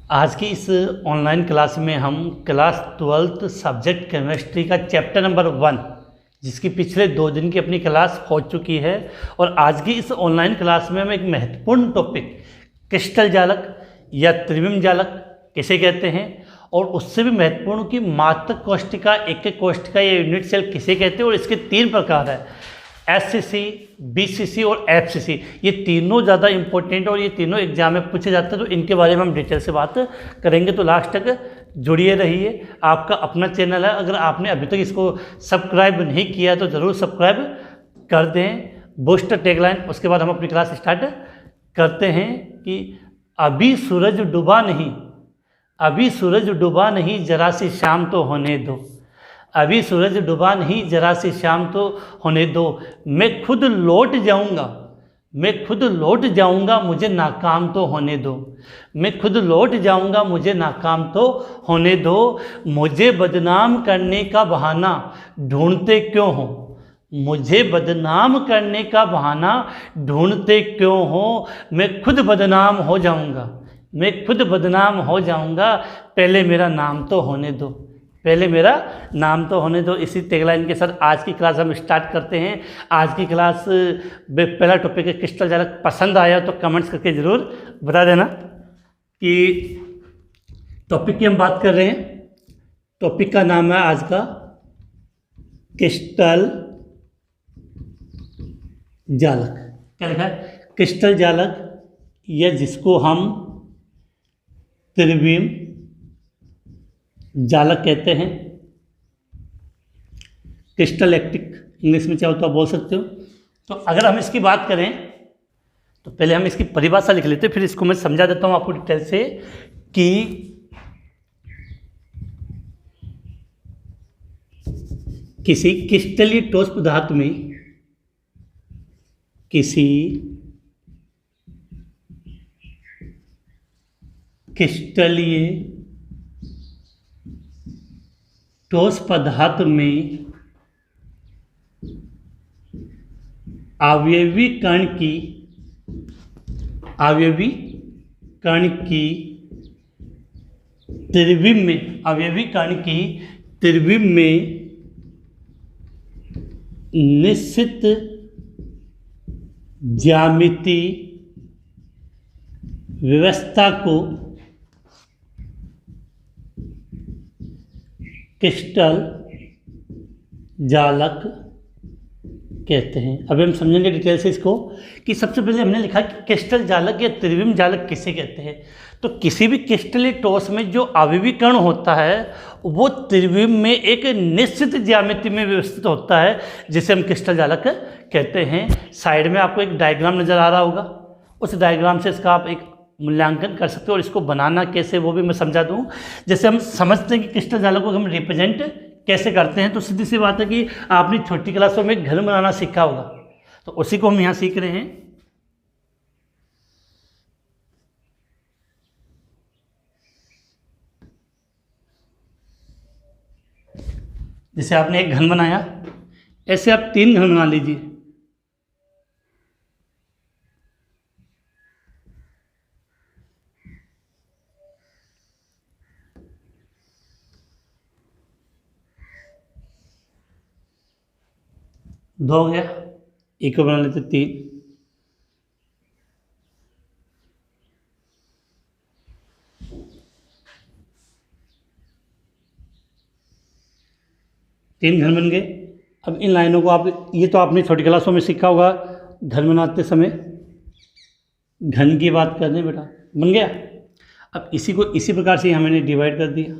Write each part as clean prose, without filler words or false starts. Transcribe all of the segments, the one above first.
आज की इस ऑनलाइन क्लास में हम क्लास 12th सब्जेक्ट केमिस्ट्री का चैप्टर नंबर 1 जिसकी पिछले 2 दिन की अपनी क्लास हो चुकी है और आज की इस ऑनलाइन क्लास में हम एक महत्वपूर्ण टॉपिक क्रिस्टल जालक या त्रिविम जालक किसे कहते हैं और उससे भी महत्वपूर्ण कि मात्रक कोष्ठिका, एक कोष्ठिका या यूनिट सेल किसे कहते हैं और इसके 3 प्रकार है, SCC, BCC और FCC। ये तीनों ज़्यादा इंपॉर्टेंट और ये तीनों एग्जाम में पूछे जाते हैं, तो इनके बारे में हम डिटेल से बात करेंगे। तो लास्ट तक जुड़िए रहिए। आपका अपना चैनल है, अगर आपने अभी तक इसको सब्सक्राइब नहीं किया तो ज़रूर सब्सक्राइब कर दें। बूस्टर टैगलाइन, उसके बाद हम अपनी क्लास स्टार्ट करते हैं कि अभी सूरज डूबा नहीं, अभी सूरज डूबा नहीं, जरा सी शाम तो होने दो, अभी सूरज डूबा नहीं, जरा सी शाम तो होने दो, मैं खुद लौट जाऊंगा, मैं खुद लौट जाऊंगा, मुझे नाकाम तो होने दो, मैं खुद लौट जाऊंगा, मुझे नाकाम तो होने दो, मुझे बदनाम करने का बहाना ढूंढते क्यों हो, मुझे बदनाम करने का बहाना ढूंढते क्यों हो, मैं खुद बदनाम हो जाऊंगा, मैं खुद बदनाम हो जाऊंगा, पहले मेरा नाम तो होने दो, पहले मेरा नाम तो होने दो। इसी टैगलाइन के साथ आज की क्लास हम स्टार्ट करते हैं। आज की क्लास पहला टॉपिक है क्रिस्टल जालक। पसंद आया तो कमेंट्स करके ज़रूर बता देना कि टॉपिक की हम बात कर रहे हैं। टॉपिक का नाम है आज का क्रिस्टल जालक। क्या लिखा है? क्रिस्टल जालक, या जिसको हम त्रिविम जालक कहते हैं। क्रिस्टल एक्टिक इंग्लिश में चाहो तो आप बोल सकते हो। तो अगर हम इसकी बात करें तो पहले हम इसकी परिभाषा लिख लेते हैं, फिर इसको मैं समझा देता हूं आपको डिटेल से कि किसी क्रिस्टलीय ठोस पदार्थ में, किसी क्रिस्टलीय ठोस पदार्थ में अवयवी कण की त्रिविम में, अवयवी कण की त्रिविम में निश्चित ज्यामिति व्यवस्था को क्रिस्टल जालक कहते हैं। अभी हम समझेंगे डिटेल से इसको कि सबसे पहले हमने लिखा कि क्रिस्टल जालक या त्रिविम जालक किसे कहते हैं। तो किसी भी क्रिस्टलीय ठोस में जो अवयवी कण होता है वो त्रिविम में एक निश्चित ज्यामिति में व्यवस्थित होता है, जिसे हम क्रिस्टल जालक कहते हैं। साइड में आपको एक डायग्राम नज़र आ रहा होगा, उस डायग्राम से इसका आप एक मूल्यांकन कर सकते हो और इसको बनाना कैसे वो भी मैं समझा दूँ। जैसे हम समझते हैं कि क्रिस्टल जालक को हम रिप्रेजेंट कैसे करते हैं, तो सीधी सी बात है कि आपने छोटी क्लासों में घर बनाना सीखा होगा, तो उसी को हम यहाँ सीख रहे हैं। जैसे आपने एक घन बनाया, ऐसे आप 3 घन बना लीजिए। दो हो गया, एक को बना लेते 3। तीन घन बन गए। अब इन लाइनों को आप, ये तो आपने छोटी क्लासों में सीखा होगा घन बनाते समय, घन की बात कर रहे हैं बेटा, बन गया। अब इसी को इसी प्रकार से हमने डिवाइड कर दिया।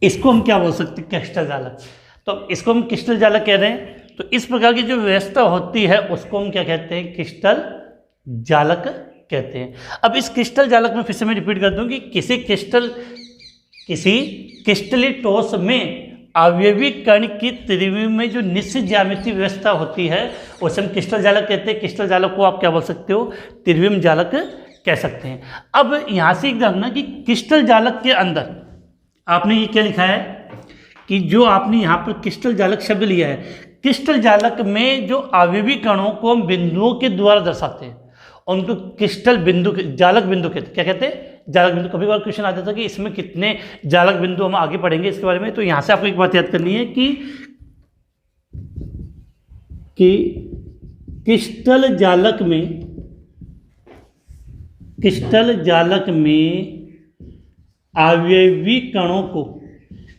इसको हम क्या बोल सकते हैं? क्रिस्टल जालक। तो इसको हम क्रिस्टल जालक कह रहे हैं। तो इस प्रकार की जो व्यवस्था होती है उसको हम क्या कहते हैं? क्रिस्टल जालक कहते हैं। अब इस क्रिस्टल जालक में फिर से मैं रिपीट कर दूं कि किसी क्रिस्टलीय ठोस में अवयवी कण की त्रिविम में जो निश्चित ज्यामिति व्यवस्था होती है उसे हम क्रिस्टल जालक कहते हैं। क्रिस्टल जालक को आप क्या बोल सकते हो? त्रिविम जालक कह सकते हैं। अब यहाँ से एक जानना कि क्रिस्टल जालक के अंदर आपने ये क्या लिखा है कि जो आपने यहाँ पर क्रिस्टल जालक शब्द लिया है, क्रिस्टल जालक में जो आवेवी कणों को हम बिंदुओं के द्वारा दर्शाते हैं उनको क्रिस्टल बिंदु, जालक बिंदु कहते हैं। क्या कहते हैं? जालक बिंदु। कभी बार क्वेश्चन आ जाता है कि इसमें कितने जालक बिंदु, हम आगे पढ़ेंगे इसके बारे में। तो यहाँ से आपको एक बात याद करनी है कि क्रिस्टल जालक में आवेवी कणों को,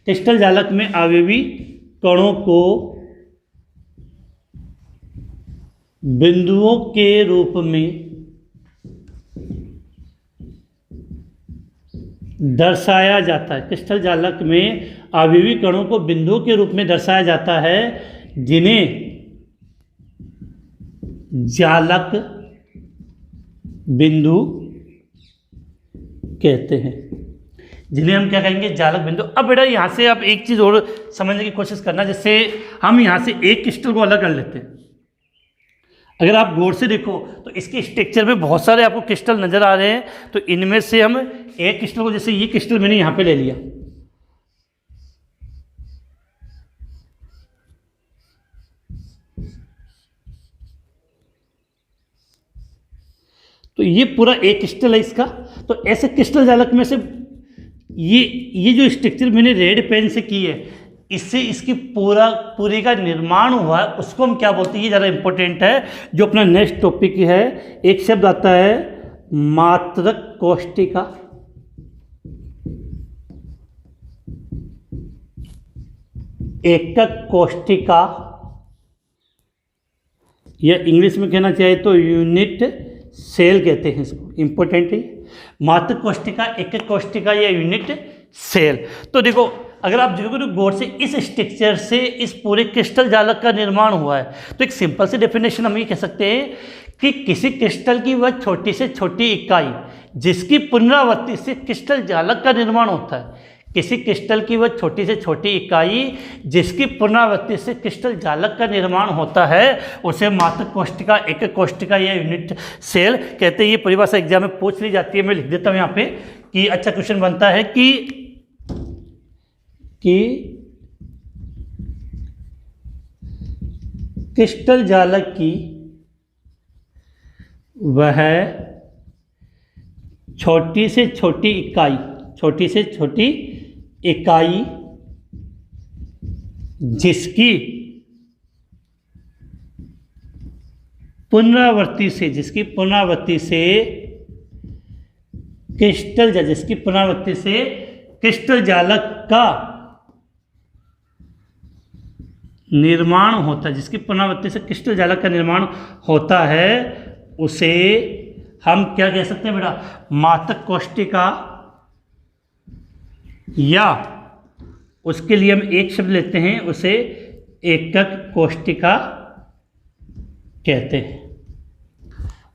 क्रिस्टल जालक में आवेवी कणों को बिंदुओं के रूप में दर्शाया जाता है। क्रिस्टल जालक में आवेवी कणों को बिंदुओं के रूप में दर्शाया जाता है जिन्हें जालक बिंदु कहते हैं, जिन्हें हम क्या कहेंगे? जालक बिंदु। अब बेटा यहाँ से आप एक चीज़ और समझने की कोशिश करना, जैसे हम यहाँ से एक क्रिस्टल को अलग कर लेते हैं। अगर आप गौर से देखो तो इसके स्ट्रक्चर में बहुत सारे आपको क्रिस्टल नज़र आ रहे हैं। तो इनमें से हम एक क्रिस्टल को, जैसे ये क्रिस्टल मैंने यहाँ पे ले लिया, तो ये पूरा एक क्रिस्टल है इसका। तो ऐसे क्रिस्टल जालक में से ये जो स्ट्रक्चर मैंने रेड पेन से की है, इससे इसकी पूरे का निर्माण हुआ है, उसको हम क्या बोलते हैं? ये ज़्यादा इंपॉर्टेंट है, जो अपना नेक्स्ट टॉपिक है। एक शब्द आता है मात्रक कोष्टिका। एकक कोष्टिका, या इंग्लिश में कहना चाहे तो यूनिट सेल कहते हैं इसको। इंपॉर्टेंट है मात्रक कोष्टिका, एकक कोष्टिका या यूनिट सेल। तो देखो, अगर आप देखोगे तो गौर से इस स्ट्रक्चर से इस पूरे क्रिस्टल जालक का निर्माण हुआ है। तो एक सिंपल सी डेफिनेशन हम ये कह सकते हैं कि किसी क्रिस्टल की वह छोटी से छोटी इकाई जिसकी पुनरावृत्ति से क्रिस्टल जालक का निर्माण होता है, किसी क्रिस्टल की वह छोटी से छोटी इकाई जिसकी पुनरावृत्ति से क्रिस्टल जालक का निर्माण होता है, उसे मात्रक कोष्टिका, एकक कोष्टिका या यूनिट सेल कहते हैं। ये परिभाषा एग्जाम में पूछ ली जाती है। मैं लिख देता हूँ यहाँ पे कि अच्छा क्वेश्चन बनता है कि क्रिस्टल जालक की वह छोटी से छोटी इकाई जिसकी पुनरावृत्ति से क्रिस्टल जालक का निर्माण होता है, जिसकी पुनरावृत्ति से क्रिस्टल जालक का निर्माण होता है, उसे हम क्या कह सकते हैं बेटा? मात्रक कोष्टिका, या उसके लिए हम एक शब्द लेते हैं, उसे एकक कोष्टिका कहते हैं।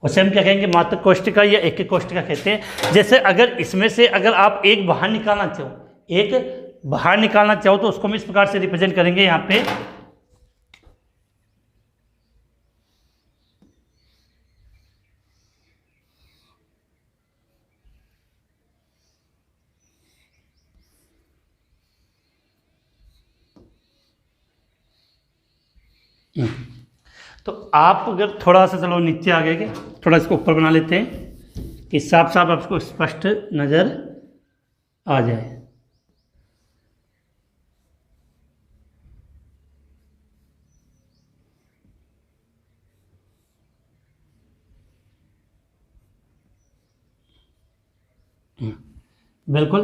उसे हम क्या कहेंगे? मात्रक कोष्टिका या एकक कोष्टिका कहते हैं। जैसे अगर इसमें से अगर आप एक बाहर निकालना चाहो तो उसको हम इस प्रकार से रिप्रेजेंट करेंगे यहाँ पे। तो आप अगर थोड़ा सा, चलो नीचे आ गए क्या, थोड़ा इसको ऊपर बना लेते हैं कि साफ साफ आपको स्पष्ट नज़र आ जाए। बिल्कुल।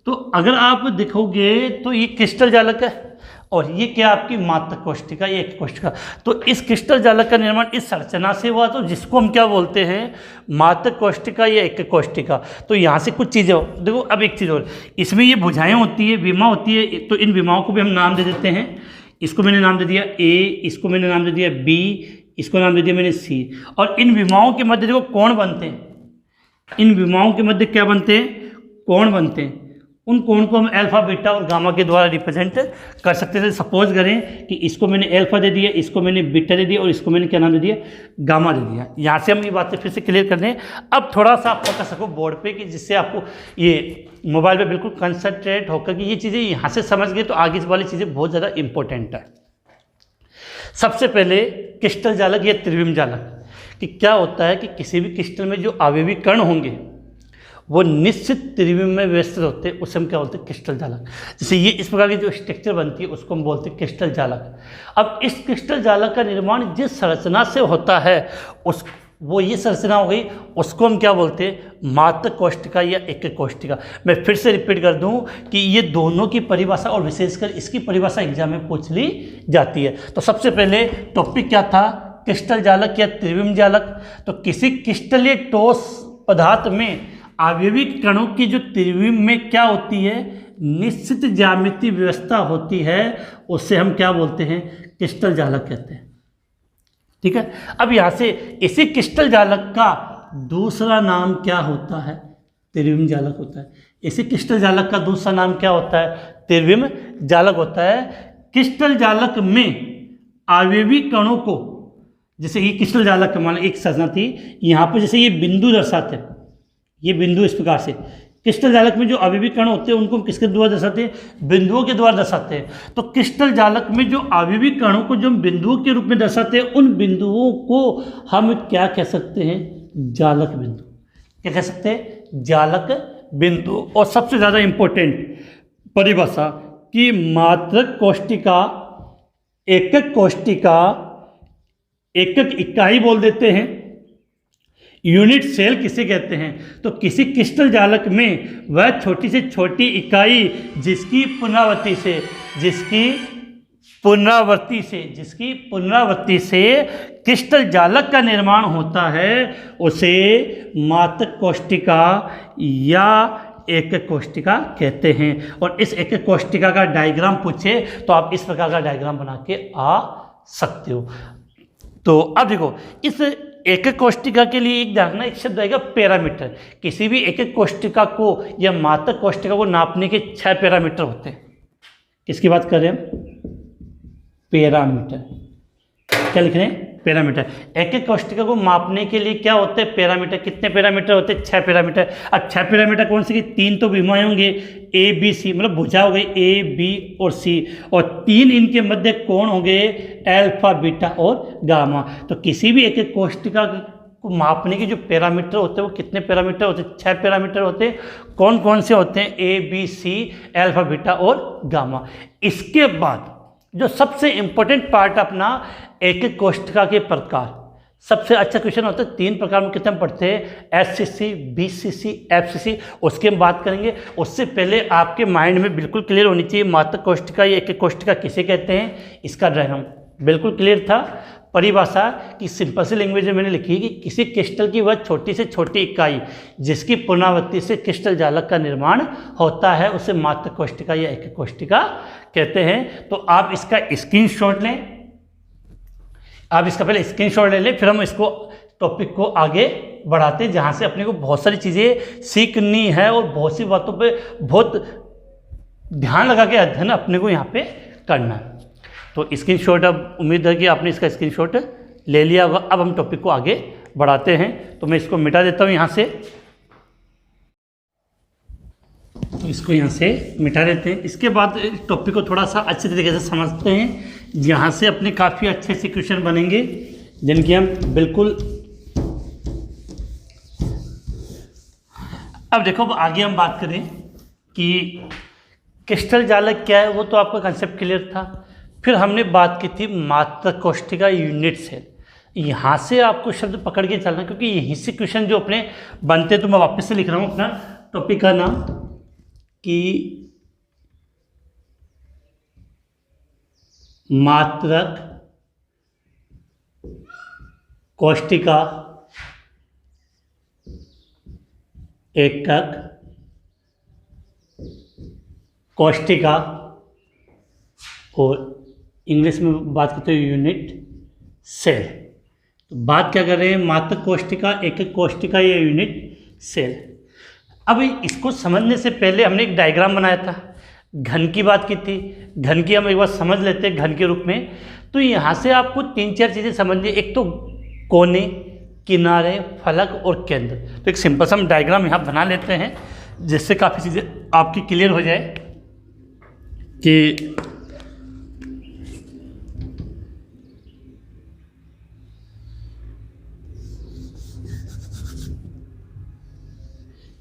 तो अगर आप देखोगे तो ये क्रिस्टल जालक है और ये क्या आपकी मात्रक कोष्टिका, ये एक कोष्टिका। तो इस क्रिस्टल जालक का निर्माण इस संरचना से हुआ, तो जिसको हम क्या बोलते हैं? मात्रक कोष्टिका या एक कोष्टिका। तो यहाँ से कुछ चीज़ें देखो। अब एक चीज़ और, इसमें ये भुजाएं होती है, विमा होती है। तो इन विमाओं को भी हम नाम दे देते हैं। इसको मैंने नाम दे दिया ए, इसको मैंने नाम दे दिया बी, इसको नाम दे दिया मैंने सी। और इन विमाओं के मध्य देखो कोण बनते हैं। इन विमाओं के मध्य क्या बनते हैं? कोण बनते हैं। उन कोण को हम अल्फा बीटा और गामा के द्वारा रिप्रेजेंट कर सकते थे। सपोज करें कि इसको मैंने अल्फा दे दिया, इसको मैंने बीटा दे दिया और इसको मैंने क्या नाम दे दिया, गामा दे दिया। यहाँ से हम ये बातें फिर से क्लियर कर दें। अब थोड़ा सा आप फोकस रखो बोर्ड पे कि जिससे आपको ये मोबाइल पे बिल्कुल कंसंट्रेट होकर कि ये चीज़ें यहाँ से समझ गए तो आगे वाली चीज़ें बहुत ज़्यादा इंपॉर्टेंट है। सबसे पहले क्रिस्टल जालक या त्रिविम जालक कि क्या होता है कि किसी भी क्रिस्टल में जो आवेवी कण होंगे वो निश्चित त्रिविम में व्यवस्थित होते हैं, उसे हम क्या बोलते हैं, क्रिस्टल जालक। जैसे ये इस प्रकार की जो स्ट्रक्चर बनती है उसको हम बोलते हैं क्रिस्टल जालक। अब इस क्रिस्टल जालक का निर्माण जिस संरचना से होता है उस वो ये संरचना हो गई, उसको हम क्या बोलते हैं, मात्र कोष्टिका या एक कोष्टिका। मैं फिर से रिपीट कर दूं कि ये दोनों की परिभाषा और विशेषकर इसकी परिभाषा एग्जाम में पूछ ली जाती है। तो सबसे पहले टॉपिक क्या था, क्रिस्टल जालक या त्रिविम जालक। तो किसी क्रिस्टल या ठोस पदार्थ में आवयविक कणों की जो त्रिविम में क्या होती है, निश्चित ज्यामितीय व्यवस्था होती है, उससे हम क्या बोलते हैं, क्रिस्टल जालक कहते हैं। ठीक है। अब यहाँ से इसी क्रिस्टल जालक का दूसरा नाम क्या होता है, त्रिविम जालक होता है। इसी क्रिस्टल जालक का दूसरा नाम क्या होता है, त्रिविम जालक होता है। क्रिस्टल जालक में आवयवी कणों को, जैसे ये क्रिस्टल जालक मान एक संरचना थी, यहाँ पर जैसे ये बिंदु दर्शाते हैं, ये बिंदु इस प्रकार से क्रिस्टल जालक में जो आवयवी कण होते हैं उनको हम किसके द्वारा दर्शाते हैं, बिंदुओं के द्वारा दर्शाते हैं। तो क्रिस्टल जालक में जो आवयवी कणों को जो हम बिंदुओं के रूप में दर्शाते हैं, उन बिंदुओं को हम क्या कह सकते हैं, जालक बिंदु। क्या कह सकते हैं, जालक बिंदु। और सबसे ज़्यादा इंपॉर्टेंट परिभाषा कि मात्रक कोष्टिका, एकक कोष्टिका, एकक इकाई बोल देते हैं, यूनिट सेल किसे कहते हैं। तो किसी क्रिस्टल जालक में वह छोटी से छोटी इकाई जिसकी पुनरावृत्ति से क्रिस्टल जालक का निर्माण होता है, उसे मात्रक कोष्टिका या एकक कोष्टिका कहते हैं। और इस एकक कोष्टिका का डायग्राम पूछे तो आप इस प्रकार का डायग्राम बना के आ सकते हो। तो अब देखो, इस एकक कोष्टिका के लिए एक ध्यान रखना, एक शब्द आएगा पैरामीटर। किसी भी एकक कोष्टिका को या मात्रक कोष्टिका को नापने के 6 पैरामीटर होते हैं। किसकी बात कर रहे हैं, पैरामीटर। क्या लिख रहे हैं, पैरामीटर। एकक कोष्टिका को मापने के लिए क्या होते हैं, पैरामीटर। कितने पैरामीटर होते हैं, 6 पैरामीटर। अब 6 पैरामीटर कौन से, 3 तो भीमाएं होंगे, ए बी सी, मतलब भुजा हो गई ए बी और सी, और 3 इनके मध्य कोण होंगे, अल्फा बीटा और गामा। तो किसी भी एकक कोष्टिका को मापने के जो पैरामीटर होते हैं वो कितने पैरामीटर होते हैं, 6 पैरामीटर होते हैं। कौन कौन से होते हैं, A B C, alpha beta और गामा। इसके बाद जो सबसे इंपॉर्टेंट पार्ट अपना एकक कोष्टिका के प्रकार, सबसे अच्छा क्वेश्चन होता है 3 प्रकार में कितने हम पढ़ते हैं, एससीसी, बीसीसी, एफसीसी, उसकी हम बात करेंगे। उससे पहले आपके माइंड में बिल्कुल क्लियर होनी चाहिए मात्रक कोष्टिका या एकक कोष्टिका किसे कहते हैं, इसका डायग्राम बिल्कुल क्लियर था। परिभाषा की सिंपल सी लैंग्वेज में मैंने लिखी है कि किसी क्रिस्टल की वह छोटी से छोटी इकाई जिसकी पुनरावृत्ति से क्रिस्टल जालक का निर्माण होता है, उसे मात्रक कोष्टिका या एकक कोष्टिका कहते हैं। तो आप इसका स्क्रीनशॉट लें, आप इसका पहले स्क्रीनशॉट ले लें, फिर हम इसको टॉपिक को आगे बढ़ाते हैं, जहाँ से अपने को बहुत सारी चीज़ें सीखनी है और बहुत सी बातों पे बहुत ध्यान लगा के अध्ययन अपने को यहाँ पे करना है। तो स्क्रीनशॉट, अब उम्मीद है कि आपने इसका स्क्रीनशॉट ले लिया होगा। अब हम टॉपिक को आगे बढ़ाते हैं, तो मैं इसको मिटा देता हूँ यहाँ से, तो इसको यहाँ से मिटा देते हैं। इसके बाद टॉपिक को थोड़ा सा अच्छे तरीके से समझते हैं, यहाँ से अपने काफ़ी अच्छे से क्वेश्चन बनेंगे जिनकी हम बिल्कुल। अब देखो, आगे हम बात करें कि क्रिस्टल जालक क्या है, वो तो आपका कंसेप्ट क्लियर था। फिर हमने बात की थी मात्रक कोष्टिका, यूनिट सेल। यहाँ से आपको शब्द पकड़ के चलना, क्योंकि यहीं से क्वेश्चन जो अपने बनते हैं, तो मैं वापस से लिख रहा हूँ अपना टॉपिक का नाम कि मात्रक कोष्टिका, एकक कोष्टिका, और इंग्लिश में बात करते हैं यूनिट सेल। तो बात क्या कर रहे हैं, मात्रक कोष्टिका, एकक कोष्टिका या यूनिट सेल। अब इसको समझने से पहले हमने एक डायग्राम बनाया था, घन की बात की थी। घन की हम एक बार समझ लेते हैं घन के रूप में। तो यहाँ से आपको 3-4 चीज़ें समझनी। एक तो कोने, किनारे, फलक और केंद्र। तो एक सिंपल सा हम डायग्राम यहाँ बना लेते हैं जिससे काफ़ी चीज़ें आपकी क्लियर हो जाए कि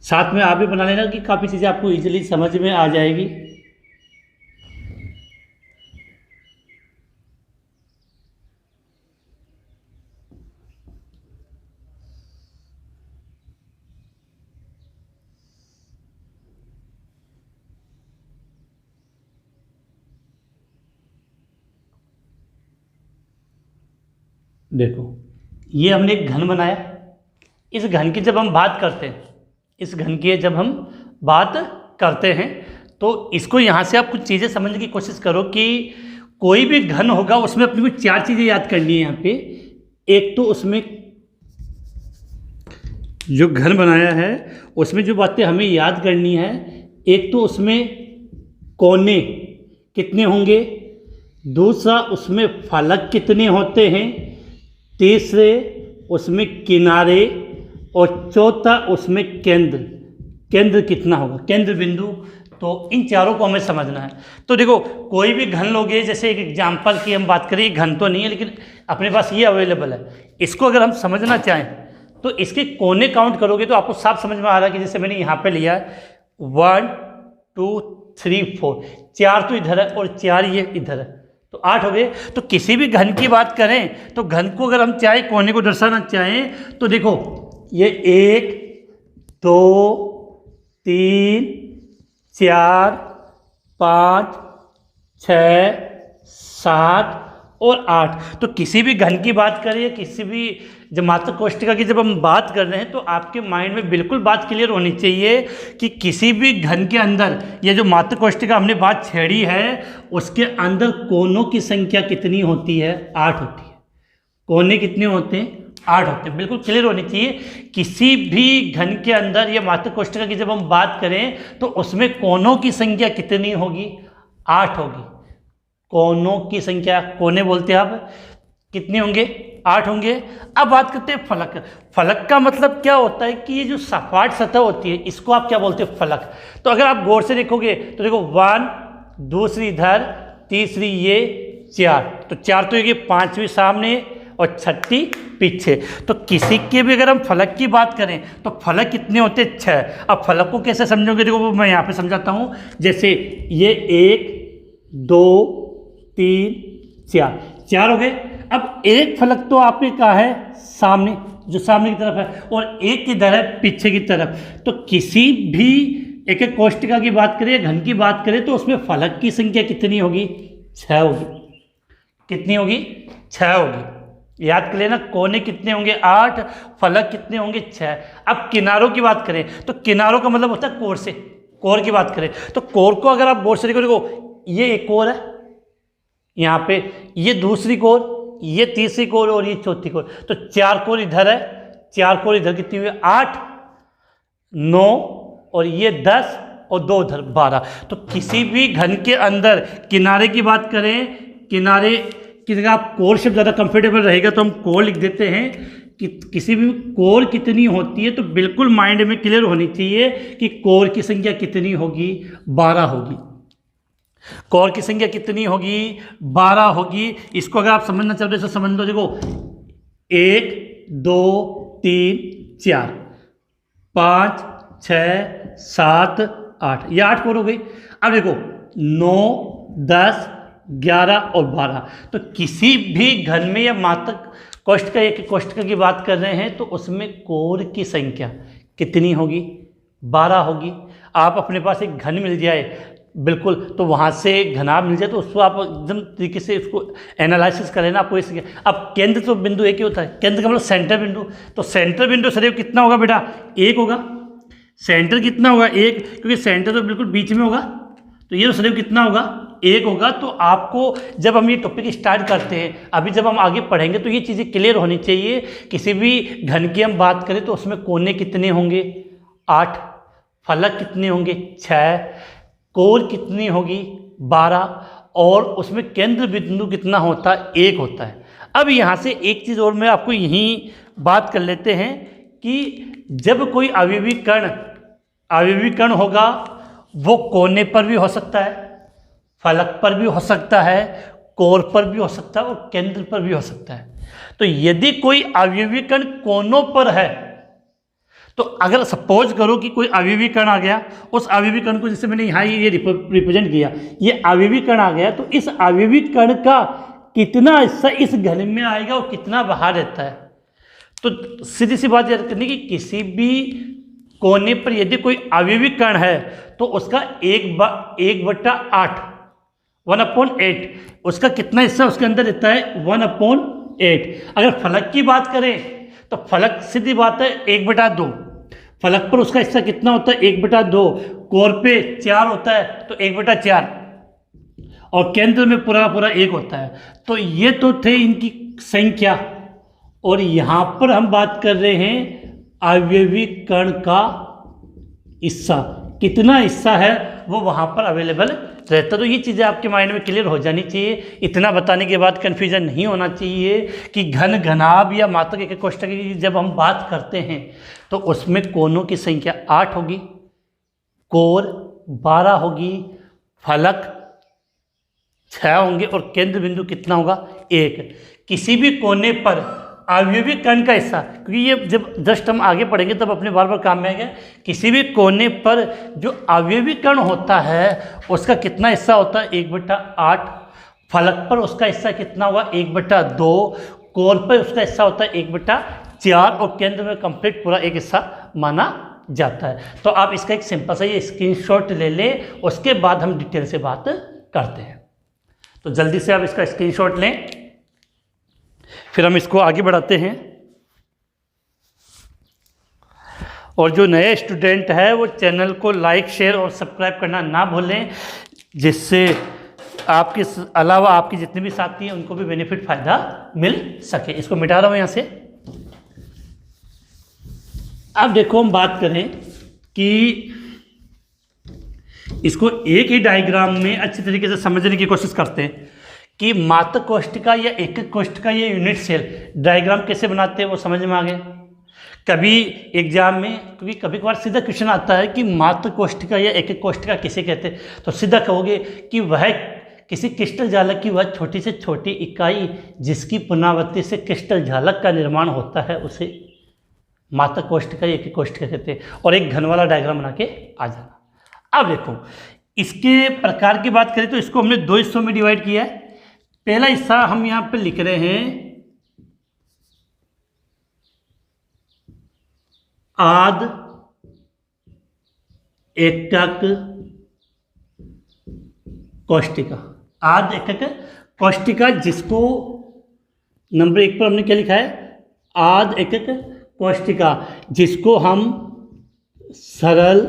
साथ में आप भी बना लेना कि काफ़ी चीज़ें आपको इजीली समझ में आ जाएगी। देखो, ये हमने एक घन बनाया। इस घन की जब हम बात करते हैं तो इसको यहाँ से आप कुछ चीज़ें समझने की कोशिश करो कि कोई भी घन होगा उसमें अपनी को 4 चीज़ें याद करनी है यहाँ पे। एक तो उसमें जो घन बनाया है उसमें जो बातें हमें याद करनी है, एक तो उसमें कोने कितने होंगे, दूसरा उसमें फलक कितने होते हैं, तीसरे उसमें किनारे, और चौथा उसमें केंद्र कितना होगा, केंद्र बिंदु। तो इन चारों को हमें समझना है। तो देखो, कोई भी घन लोगे, जैसे एक एग्जाम्पल की हम बात करें, घन तो नहीं है लेकिन अपने पास ये अवेलेबल है। इसको अगर हम समझना चाहें तो इसके कोने काउंट करोगे तो आपको साफ समझ में आ रहा है कि जैसे मैंने यहाँ पे लिया 1 2 3 4, 4 तो इधर है और 4 ये इधर है, तो 8 हो गए। तो किसी भी घन की बात करें तो घन को अगर हम चाहे कोने को दर्शाना चाहें तो देखो, ये 1 2 3 4 5 6 7 और 8। तो किसी भी घन की बात करें, किसी भी जब मात्रक कोष्ठिका की जब हम बात कर रहे हैं तो आपके माइंड में बिल्कुल बात क्लियर होनी चाहिए कि किसी भी घन के अंदर ये जो मात्रक कोष्ठिका हमने बात छेड़ी है उसके अंदर कोनों की संख्या कितनी होती है, 8 होती है। कोने कितने होते हैं, 8 होते हैं। बिल्कुल क्लियर होनी चाहिए। किसी भी घन के अंदर या मात्रक कोष्ठिका की जब हम बात करें तो उसमें कोनों की संख्या कितनी होगी, 8 होगी। कोनों की संख्या, कोने बोलते हैं आप, कितने होंगे, 8 होंगे। अब बात करते हैं फलक। फलक का मतलब क्या होता है कि ये जो सपाट सतह होती है इसको आप क्या बोलते हैं, फलक। तो अगर आप गौर से देखोगे तो देखो 1, दूसरी इधर, तीसरी ये 4, तो 4 तो ये 5वीं सामने और 6ठी पीछे। तो किसी के भी अगर हम फलक की बात करें तो फलक कितने होते हैं, 6। अब फलक को कैसे समझोगे, देखो वो मैं यहाँ पे समझाता हूँ। जैसे ये 1 2 3 4 हो गए। अब एक फलक तो आपने कहा है सामने, जो सामने की तरफ है, और एक किधर है, पीछे की तरफ। तो किसी भी एक कोष्ठिका की बात करें, घन की बात करें, तो उसमें फलक की संख्या कितनी होगी, 6 होगी। कितनी होगी, 6 होगी। याद कर लेना, कोने कितने होंगे, 8, फलक कितने होंगे, 6। अब किनारों की बात करें तो किनारों का मतलब होता है कोर से। कोर की बात करें तो कोर को अगर आप गौर से देखो, ये एक कोर है यहाँ पे, ये दूसरी कोर, ये तीसरी कोर और ये चौथी कोर। तो 4 कोर इधर है, 4 कोर इधर, कितनी हुई, 8 9, और ये 10 और 2 उधर, 12। तो किसी भी घन के अंदर किनारे की बात करें, किनारे की जगह आप कोर शब्द ज़्यादा कंफर्टेबल रहेगा तो हम कोर लिख देते हैं। कि किसी भी कोर कितनी होती है तो बिल्कुल माइंड में क्लियर होनी चाहिए कि कोर की संख्या कितनी होगी, 12 होगी। कोर की संख्या कितनी होगी, 12 होगी। इसको अगर आप समझना चाहते हो तो समझ लो। देखो 1 2 3 4 5 6 7 8, ये 8 कोर हो गई। अब देखो 9 10 11 और 12। तो किसी भी घन में या मात्रक कोष्ठक एक कोष्ठक की बात कर रहे हैं तो उसमें कोर की संख्या कितनी होगी, 12 होगी। आप अपने पास एक घन मिल जाए बिल्कुल, तो वहाँ से घनाभ मिल जाए तो उसको आप एकदम तरीके से उसको एनालिसिस करें ना, आपको इसके। अब केंद्र तो बिंदु एक ही होता है, केंद्र का मतलब सेंटर बिंदु। तो सेंटर बिंदु सदैव कितना होगा बेटा, 1 होगा। सेंटर कितना होगा, 1, क्योंकि सेंटर तो बिल्कुल बीच में होगा। तो ये तो सदैव कितना होगा, 1 होगा। तो आपको जब हम ये टॉपिक स्टार्ट करते हैं, अभी जब हम आगे पढ़ेंगे तो ये चीज़ें क्लियर होनी चाहिए। किसी भी घन की हम बात करें तो उसमें कोने कितने होंगे, 8, फलक कितने होंगे 6, कोर कितनी होगी 12, और उसमें केंद्र बिंदु कितना होता है 1 होता है। अब यहाँ से एक चीज़ और मैं आपको यहीं बात कर लेते हैं कि जब कोई अवयवी कण होगा वो कोने पर भी हो सकता है, फलक पर भी हो सकता है, कोर पर भी हो सकता है और केंद्र पर भी हो सकता है। तो यदि कोई अवयवी कण कोनों पर है, तो अगर सपोज करो कि कोई अवयवी कण आ गया, उस अवयवी कण को जैसे मैंने यहाँ ये रिप्रेजेंट किया, ये अवयवी कण आ गया, तो इस अवयवी कण का कितना हिस्सा इस घन में आएगा और कितना बाहर रहता है। तो सीधी सी बात याद करनी कि किसी भी कोने पर यदि कोई अवयवी कण है तो उसका 1/8 1/8 उसका कितना हिस्सा उसके अंदर रहता है 1/8। अगर फलक की बात करें तो फलक सीधी बात है 1/2, फलक पर उसका हिस्सा कितना होता है 1/2, कोर पे 4 होता है तो 1/4, और केंद्र में पूरा 1 होता है। तो ये तो थे इनकी संख्या, और यहाँ पर हम बात कर रहे हैं अवयवी कण का हिस्सा, कितना हिस्सा है वो वहाँ पर अवेलेबल रहता। तो ये चीज़ें आपके माइंड में क्लियर हो जानी चाहिए। इतना बताने के बाद कन्फ्यूजन नहीं होना चाहिए कि घन, घनाभ या मात्रक एक कोष्ठक की जब हम बात करते हैं तो उसमें कोनों की संख्या 8 होगी, कोर 12 होगी, फलक 6 होंगे और केंद्र बिंदु कितना होगा 1। किसी भी कोने पर अवयवी कण का हिस्सा, क्योंकि ये जब जस्ट हम आगे पढ़ेंगे तब अपने बार बार काम में आएगा, किसी भी कोने पर जो अवयवी कण होता है उसका कितना हिस्सा होता है 1/8, फलक पर उसका हिस्सा कितना हुआ 1/2, कोर पर उसका हिस्सा होता है 1/4 और केंद्र में कंप्लीट पूरा 1 हिस्सा माना जाता है। तो आप इसका एक सिंपल सा ये स्क्रीनशॉट ले लें, उसके बाद हम डिटेल से बात करते हैं। तो जल्दी से आप इसका स्क्रीनशॉट लें, फिर हम इसको आगे बढ़ाते हैं। और जो नए स्टूडेंट है वो चैनल को लाइक, शेयर और सब्सक्राइब करना ना भूलें, जिससे आपके अलावा आपके जितने भी साथी हैं उनको भी बेनिफिट फ़ायदा मिल सके। इसको मिटा रहा हूँ यहाँ से। अब देखो हम बात करें कि इसको एक ही डायग्राम में अच्छी तरीके से समझने की कोशिश करते हैं कि मात्रक कोष्ठिका या एकक कोष्ठिका या यूनिट सेल डायग्राम कैसे बनाते हैं वो समझ में आ गए। कभी एग्जाम में, क्योंकि कभी कभार सीधा क्वेश्चन आता है कि मात्रक कोष्ठिका या एकक कोष्ठिका किसे कहते हैं, तो सीधा कहोगे कि वह किसी क्रिस्टल जालक की वह छोटी से छोटी इकाई जिसकी पुनरावृत्ति से क्रिस्टल जालक का निर्माण होता है उसे मात्रक कोष्ठिका या एकक कोष्ठिका कहते हैं। और एक घन वाला डायग्राम बना के आ जाना। अब देखो इसके प्रकार की बात करें तो इसको हमने 2 हिस्सों में डिवाइड किया है। पहला हिस्सा हम यहां पे लिख रहे हैं आद एकक कोष्ठिका। आद एकक कोष्ठिका जिसको नंबर 1 पर हमने क्या लिखा है, आद एकक कोष्ठिका, जिसको हम सरल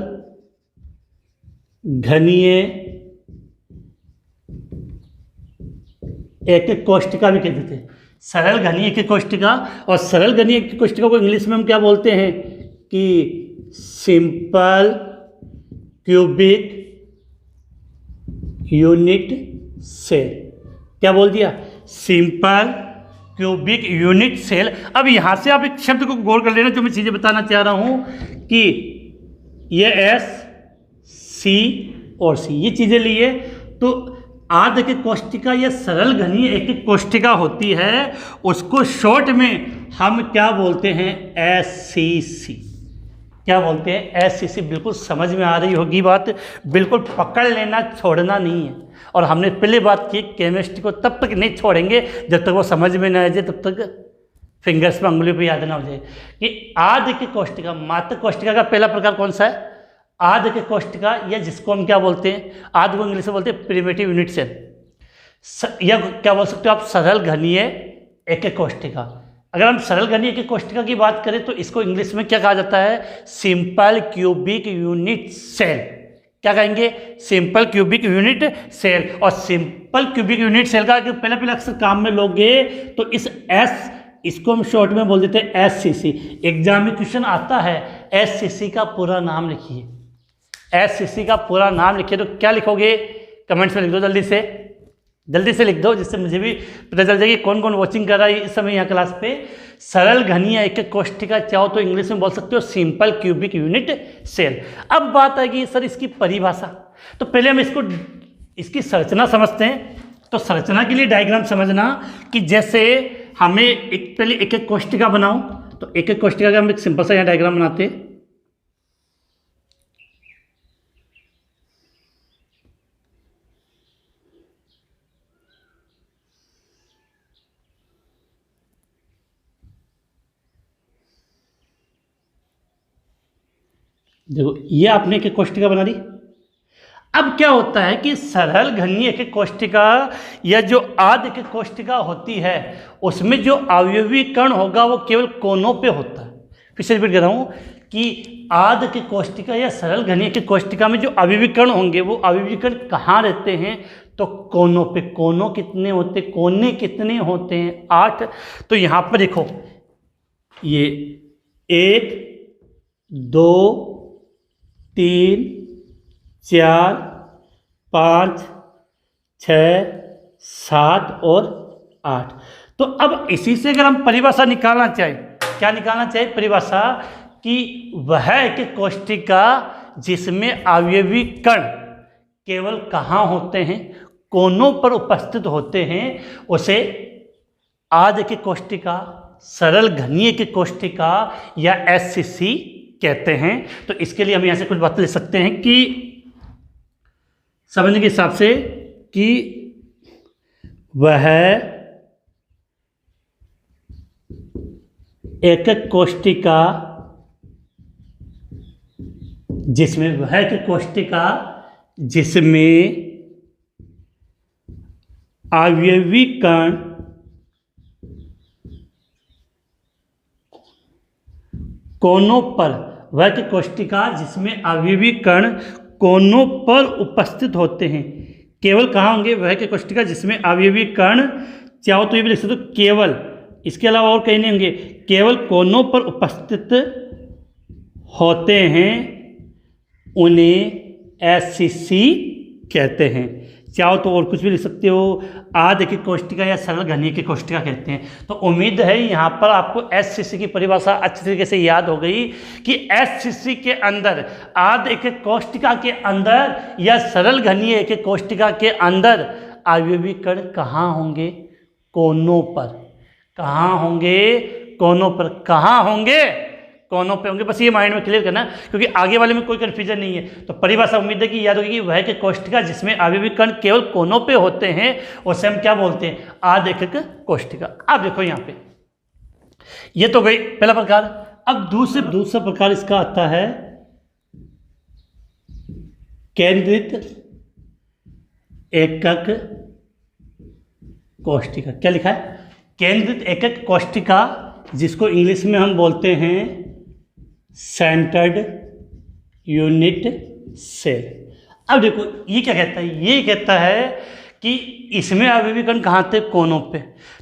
घनीय एकक कोष्ठिका भी कहते थे। सरल घनीय एकक कोष्ठिका, और सरल घनीय एकक कोष्ठिका को इंग्लिश में हम क्या बोलते हैं कि सिंपल क्यूबिक यूनिट सेल। क्या बोल दिया, सिंपल क्यूबिक यूनिट सेल। अब यहाँ से आप एक शब्द को गौर कर लेना जो मैं चीज़ें बताना चाह रहा हूँ कि ये एस, सी और सी ये चीज़ें लिए तो आद एकक कोष्ठिका या सरल घनीय एकक कोष्ठिका होती है, उसको शॉर्ट में हम क्या बोलते हैं, SCC। क्या बोलते हैं, SCC। बिल्कुल समझ में आ रही होगी बात, बिल्कुल पकड़ लेना, छोड़ना नहीं है। और हमने पहले बात की केमिस्ट्री को तब तक नहीं छोड़ेंगे जब तक वो समझ में ना आ जाए, तब तक फिंगर्स पर अंगुली पर याद ना हो जाए कि आद एकक कोष्ठिका। मात्रक कोष्ठिका का पहला प्रकार कौन सा है, आद एकक कोष्ठिका, या जिसको हम क्या बोलते हैं, आद को इंग्लिश में बोलते हैं प्रिमिटिव यूनिट सेल, या क्या बोल सकते हो आप सरल घनीय एकक कोष्ठिका। अगर हम सरल घनीय एकक कोष्ठिका की बात करें तो इसको इंग्लिश में क्या कहा जाता है, सिंपल क्यूबिक यूनिट सेल। क्या कहेंगे, सिंपल क्यूबिक यूनिट सेल। और सिंपल क्यूबिक यूनिट सेल का अगर पहला अक्सर काम में लोगे तो इस एस, इसको हम शॉर्ट में बोल देते हैं SCC। एग्जाम में क्वेश्चन आता है SCC का पूरा नाम लिखिए, SCC का पूरा नाम लिखिए, तो क्या लिखोगे कमेंट्स में लिख दो, जल्दी से लिख दो, जिससे मुझे भी पता चल जाए कि कौन कौन वॉचिंग कर रहा है इस समय यहाँ क्लास पे। सरल घनीय एकक कोष्ठिका, चाहो तो इंग्लिश में बोल सकते हो सिंपल क्यूबिक यूनिट सेल। अब बात आएगी सर इसकी परिभाषा, तो पहले हम इसकी संरचना समझते हैं। तो संरचना के लिए डायग्राम समझना कि जैसे हमें पहले एक एक कोष्ठिका बनाओ, तो एक एक कोष्ठिका का हम एक सिंपल सा यहाँ डायग्राम बनाते हैं। देखो ये आपने एक कोष्ठिका बना दी। अब क्या होता है कि सरल घनीय एक कोष्ठिका या जो आद एक कोष्ठिका होती है उसमें जो अवयवी कण होगा वो केवल कोनों पे होता है। फिर से रिपीट कर रहा हूँ कि आद के कोष्ठिका या सरल घनीय के कोष्ठिका में जो अवयवी कण होंगे वो अवयवी कण कहाँ रहते हैं, तो कोनों पे। कोने कितने होते हैं 8। तो यहाँ पर देखो ये 1 2 3 4 5 6 7 और 8। तो अब इसी से अगर हम परिभाषा निकालना चाहें, क्या निकालना चाहिए परिभाषा, कि वह एक कोष्ठिका जिसमें अवयवी कण केवल कहाँ होते हैं, कोनों पर उपस्थित होते हैं, उसे आद की कोष्ठिका, सरल घनीय की कोष्ठिका या SCC कहते हैं। तो इसके लिए हम यहाँ से कुछ बात ले सकते हैं कि समझने के हिसाब से कि वह एक कोष्ठिका जिसमें अवयवी कण कोनों पर, वह की कोष्ठिका जिसमें अवयवी कण कोनों पर उपस्थित होते हैं। केवल कहाँ होंगे, वह की कोष्ठिका जिसमें अवयवी कण, चाहो तो ये भी लिख सकते हो केवल, इसके अलावा और कहीं नहीं होंगे, केवल कोनों पर उपस्थित होते हैं, उन्हें SCC कहते हैं। चाहो तो और कुछ भी लिख सकते हो, आद की कोष्ठिका या सरल घनीय की कोष्ठिका कहते हैं। तो उम्मीद है यहाँ पर आपको SCC की परिभाषा अच्छी तरीके से याद हो गई कि SCC के अंदर, आद एक कोष्ठिका के अंदर या सरल घनीय एक कोष्ठिका के अंदर अवयवी कण कहाँ होंगे, कोनों पर। कहाँ होंगे, कोनों पर। कहाँ होंगे, कोनों पे होंगे। बस ये माइंड में क्लियर करना, क्योंकि आगे वाले में कोई कन्फ्यूजन नहीं है। तो परिभाषा उम्मीद है कि याद होगी कि वह के कोष्ठिका जिसमें अवयवी कण केवल कोनों पे होते हैं उसे हम क्या बोलते हैं, आदेशिक कोष्ठिका। अब देखो यहाँ पे ये तो गई पहला प्रकार। अब दूसरा प्रकार इसका आता है केंद्रित एकक कोष्ठिका। क्या लिखा है, केंद्रित एकक कोष्ठिका, जिसको इंग्लिश में हम बोलते हैं सेंटर्ड यूनिट सेल। अब देखो ये क्या कहता है, ये कहता है कि इसमें अवयवी कण कहाँ थे, कोनों पे।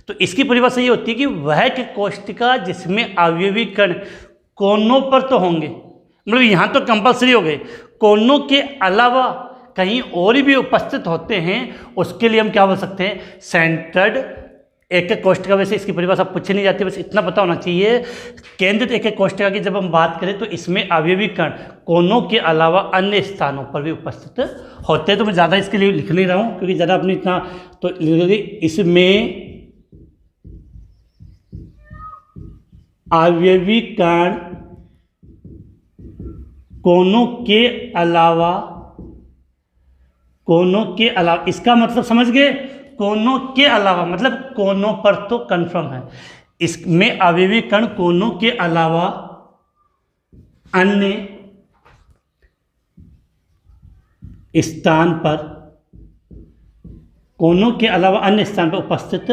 तो इसकी परिभाषा ये होती है कि वह की कोष्ठिका जिसमें अवयवी कण कोनों पर तो होंगे, मतलब यहाँ तो कंपलसरी हो गए, कोनों के अलावा कहीं और भी उपस्थित होते हैं, उसके लिए हम क्या बोल सकते हैं, सेंटर्ड एकक कोष्ठिका। वैसे इसकी परिभाषा पूछी नहीं जाती, बस इतना पता होना चाहिए। केंद्रित एकक कोष्ठिका की जब हम बात करें तो इसमें अवयवी कण कोनों के अलावा अन्य स्थानों पर भी उपस्थित होते हैं। तो मैं ज़्यादा इसके लिए लिख नहीं रहा हूँ, क्योंकि ज़्यादा अपने इतना तो इसमें अवयवी कण कोनों के अलावा, इसका मतलब समझ गए, कोनों के अलावा मतलब कोनों पर तो कंफर्म है, इसमें अवयवी कण कोनों के अलावा अन्य स्थान पर, कोनों के अलावा अन्य स्थान पर उपस्थित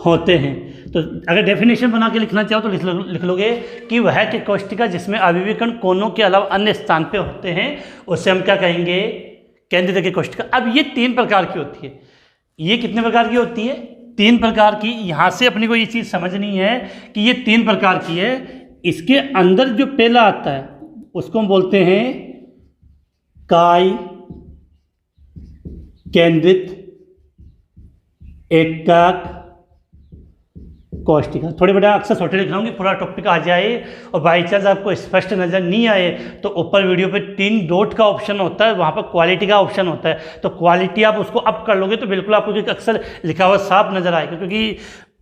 होते हैं। तो अगर डेफिनेशन बना के लिखना चाहो तो लिख लोगे कि वह की कोष्ठिका जिसमें अवयवी कण कोनों के अलावा अन्य स्थान पे होते हैं, उसे हम क्या कहेंगे, केंद्रित एकक कोष्ठिका। अब ये 3 प्रकार की होती है। ये कितने प्रकार की होती है, 3 प्रकार की। यहाँ से अपनी को ये चीज़ समझनी है कि ये 3 प्रकार की है। इसके अंदर जो पहला आता है उसको हम बोलते हैं काय केंद्रित एकक कोष्टिका। थोड़े बड़े अक्सर छोटे लिख रहा हूँ कि पूरा टॉपिक आ जाए, और बाई चांस आपको स्पष्ट नज़र नहीं आए तो ऊपर वीडियो पे 3 डॉट का ऑप्शन होता है, वहाँ पर क्वालिटी का ऑप्शन होता है, तो क्वालिटी आप उसको अप कर लोगे तो बिल्कुल आपको अक्सर लिखा हुआ साफ नज़र आएगा, क्योंकि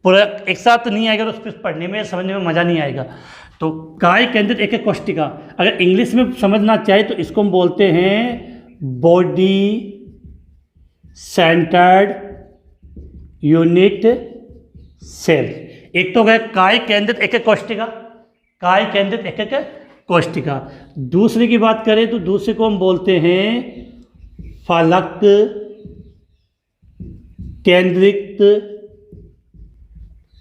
पूरा एक साथ नहीं आएगा तो उस पर पढ़ने में समझने में मज़ा नहीं आएगा। तो काय केंद्रित एकक कोष्टिका, अगर इंग्लिश में समझना चाहे तो इसको हम बोलते हैं बॉडी सेंटर्ड यूनिट सेल। एक तो गया काय केंद्रित एकक कोष्टिका, काय केंद्रित एकक कोष्टिका। दूसरे की बात करें तो दूसरे को हम बोलते हैं फलक केंद्रित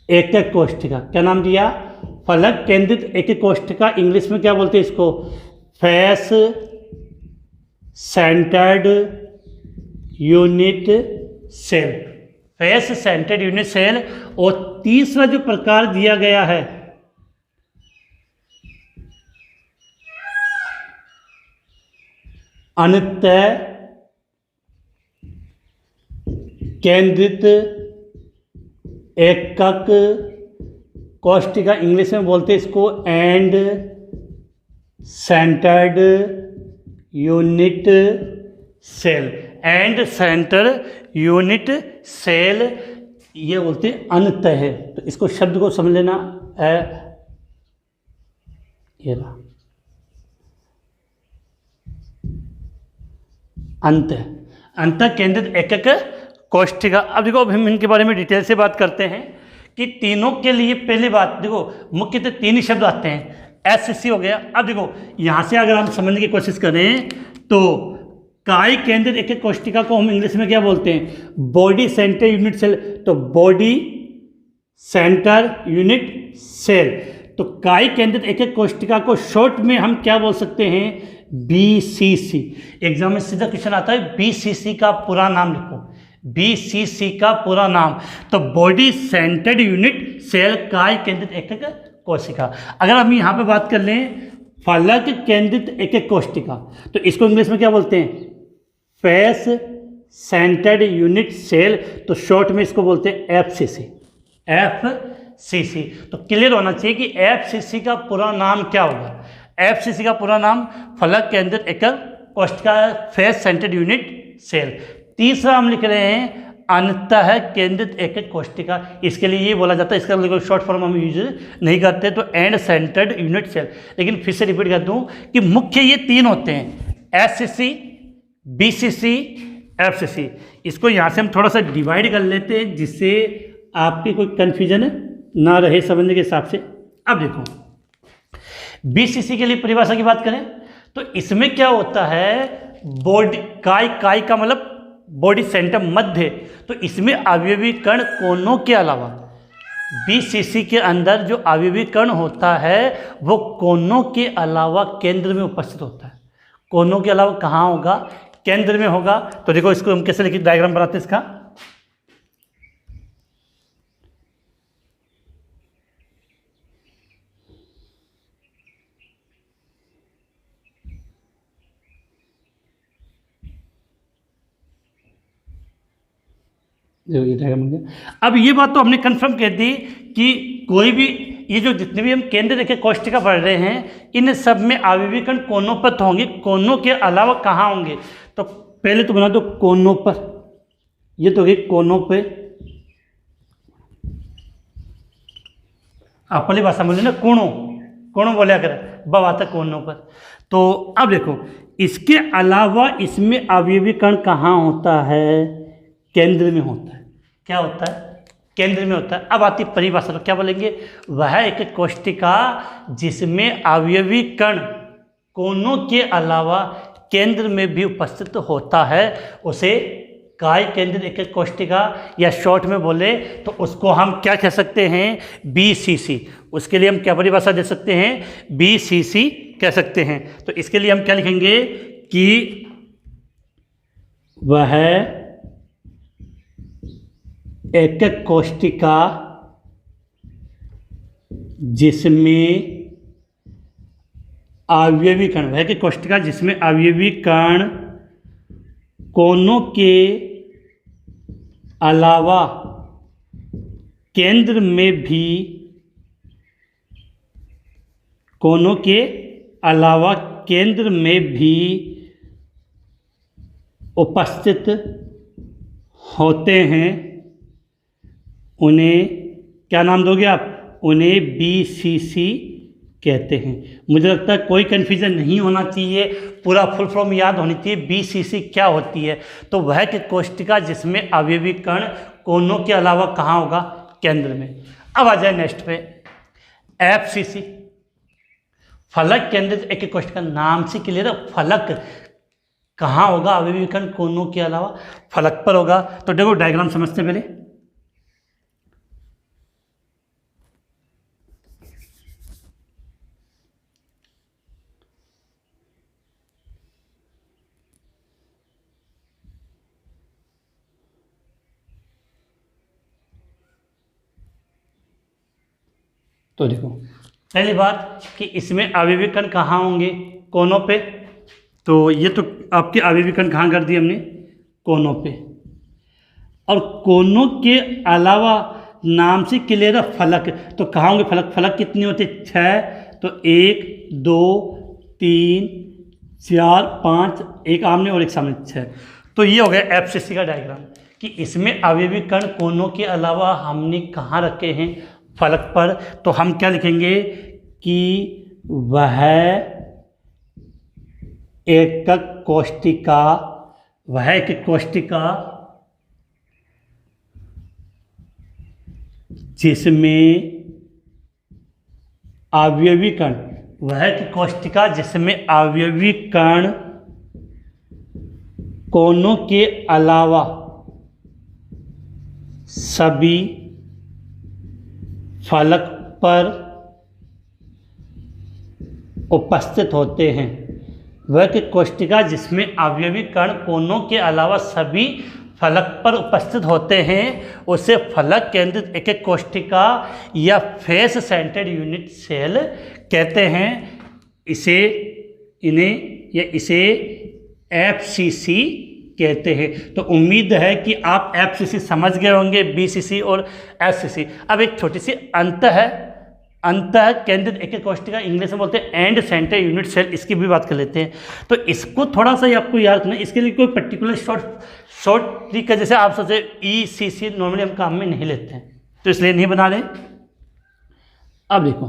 एकक कोष्टिका। क्या नाम दिया? फलक केंद्रित एकक कोष्टिका। इंग्लिश में क्या बोलते हैं इसको? Face centred unit cell, face centred unit cell. और तीसरा जो प्रकार दिया गया है अंतः केंद्रित एकक कोष्टिका। इंग्लिश में बोलते हैं इसको end centred unit cell, end centre unit cell, ये बोलते हैं अंतः है। तो इसको शब्द को समझ लेना है, ये रहा अंतः केंद्रित एकक कोष्टिका। अब देखो, अब हम इनके बारे में डिटेल से बात करते हैं कि तीनों के लिए पहली बात देखो, मुख्यतः 3 ही शब्द आते हैं। एससीसी हो गया। अब देखो यहाँ से अगर हम समझने की कोशिश करें तो काय केंद्रित एकक कोष्टिका को हम इंग्लिश में क्या बोलते हैं? Body centre unit cell. तो बॉडी सेंटर यूनिट सेल। तो काय केंद्रित एकक कोष्टिका को शॉर्ट में हम क्या बोल सकते हैं? बीसीसी। एग्जाम में सीधा क्वेश्चन आता है बीसीसी का पूरा नाम लिखो, बीसीसी का पूरा नाम। तो बॉडी सेंटर्ड यूनिट सेल काय केंद्रित एकक कोशिका। अगर हम यहाँ पे बात कर लें फलक केंद्रित एकक कोष्टिका, तो इसको इंग्लिश में क्या बोलते हैं? Face centred unit cell. तो शॉर्ट में इसको बोलते हैं एफसीसी, एफसीसी। तो क्लियर होना चाहिए कि एफसीसी का पूरा नाम क्या होगा? एफसीसी का पूरा नाम फलक केंद्रित एकक कोष्टिका, फेस सेंटर्ड यूनिट सेल। तीसरा हम लिख रहे हैं अंतः केंद्रित एकक कोष्टिका। इसके लिए ये बोला जाता है, इसका शॉर्ट फॉर्म हम यूज नहीं करते, तो एंड सेंटर्ड यूनिट सेल। लेकिन फिर से रिपीट कर दूं कि मुख्य ये 3 होते हैं, एससीसी, बीसीसी, एफसीसी। इसको यहाँ से हम थोड़ा सा डिवाइड कर लेते हैं जिससे आपकी कोई कन्फ्यूजन ना रहे समझने के हिसाब से। अब देखो बीसीसी के लिए परिभाषा की बात करें तो इसमें क्या होता है? बॉडी काय का मतलब बॉडी सेंटर मध्य। तो इसमें अवयवी कण कोनों के अलावा बीसीसी के अंदर जो अवयवी कण होता है वो कोनों के अलावा केंद्र में उपस्थित होता है। कोनों के अलावा कहाँ होगा? केंद्र में होगा। तो देखो इसको हम कैसे लिखिए, डायग्राम बनाते हैं इसका। ये डायग्राम बन गया। अब ये बात तो हमने कंफर्म कर दी कि कोई भी ये जो जितने भी हम केंद्र रेखा कोष्टिका पढ़ रहे हैं इन सब में अवयवी कण कोनों पर तो होंगे, कोनों के अलावा कहाँ होंगे? तो पहले तो बना दो कोनों पर, ये तो होगी कोनों पे। आप वाली भाषा बोले ना कोणों, कोणों बोलिया कर, बब आता कोनों पर। तो अब देखो इसके अलावा इसमें अवयवी कण कहाँ होता है? केंद्र में होता है। क्या होता है? केंद्र में होता है। अब आती परिभाषा, तो क्या बोलेंगे? वह एक कोष्टिका जिसमें अवयवी कण कोनों के अलावा केंद्र में भी उपस्थित होता है उसे काय केंद्रित एकक कोष्टिका, या शॉर्ट में बोले तो उसको हम क्या कह सकते हैं? बीसीसी। उसके लिए हम क्या परिभाषा दे सकते हैं? बीसीसी कह सकते हैं। तो इसके लिए हम क्या लिखेंगे कि वह एकक कोष्टिका जिसमें अवयवी कण, वह की कोष्टिका जिसमें अवयवी कण कोनों के अलावा केंद्र में भी, कोनों के अलावा केंद्र में भी उपस्थित होते हैं, उन्हें क्या नाम दोगे आप? उन्हें BCC कहते हैं। मुझे लगता है कोई कन्फ्यूजन नहीं होना चाहिए, पूरा फुल फॉर्म याद होनी चाहिए। BCC क्या होती है? तो वह की कोष्टिका जिसमें अवयवी कण कोनों के अलावा कहाँ होगा? केंद्र में। अब आ जाए नेक्स्ट पे, FCC फलक केंद्रित एक कोष्टिका। नाम से क्लियर है, फलक कहाँ होगा? अवयवी कण कोनों के अलावा फलक पर होगा। तो देखो डायग्राम समझते पहले। तो देखो पहली बात कि इसमें अवयवी कण कहाँ होंगे? कोनों पे। तो ये तो आपके अवयवी कण कहाँ कर दिए हमने? कोनों पे। और कोनों के अलावा नाम से क्लियर है फलक, तो कहाँ होंगे फलक? फलक कितने होते? 6। तो 1 2 3 4 5, एक आमने और एक सामने, 6। तो ये हो गया FCC का डायग्राम कि इसमें अवयवी कण कोनों के अलावा हमने कहाँ रखे हैं? फलक पर। तो हम क्या लिखेंगे कि वह एकक कोष्टिका, वह एक कोष्टिका जिसमें अवयवी कण, वह एक कोष्टिका जिसमें अवयवी कण कोनों के अलावा सभी फलक पर उपस्थित होते हैं। वह की कोष्टिका जिसमें अवयवी कण कोनों के अलावा सभी फलक पर उपस्थित होते हैं उसे फलक केंद्रित एक कोष्टिका या फेस सेंटर्ड यूनिट सेल कहते हैं। इसे FCC कहते हैं। तो उम्मीद है कि आप FCC समझ गए होंगे, BCC और FCC। अब एक छोटी सी अंत केंद्रित एक कोष्टिका, इंग्लिश में बोलते हैं एंड सेंटर यूनिट सेल, इसकी भी बात कर लेते हैं। तो इसको थोड़ा सा ही आपको याद रखना, इसके लिए कोई पर्टिकुलर शॉर्ट ट्रिक है। जैसे आप सोचे ECC नॉर्मली हम काम में नहीं लेते हैं, तो इसलिए नहीं बना रहे। अब देखो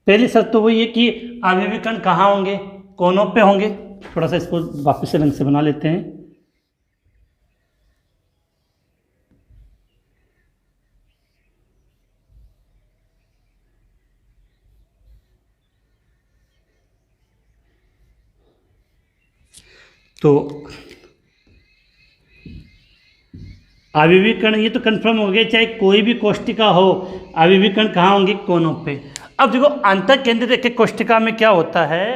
पहली शर्त तो वही है कि अवयवी कण कहाँ होंगे? कोनों पे होंगे। थोड़ा सा इसको वापस से रंग से बना लेते हैं। तो अवयवी कण ये तो कंफर्म हो गया, चाहे कोई भी कोष्टिका हो, अवयवी कण कहाँ होंगे? कोनों पे। अब देखो अंतर केंद्रित एक कोष्टिका में क्या होता है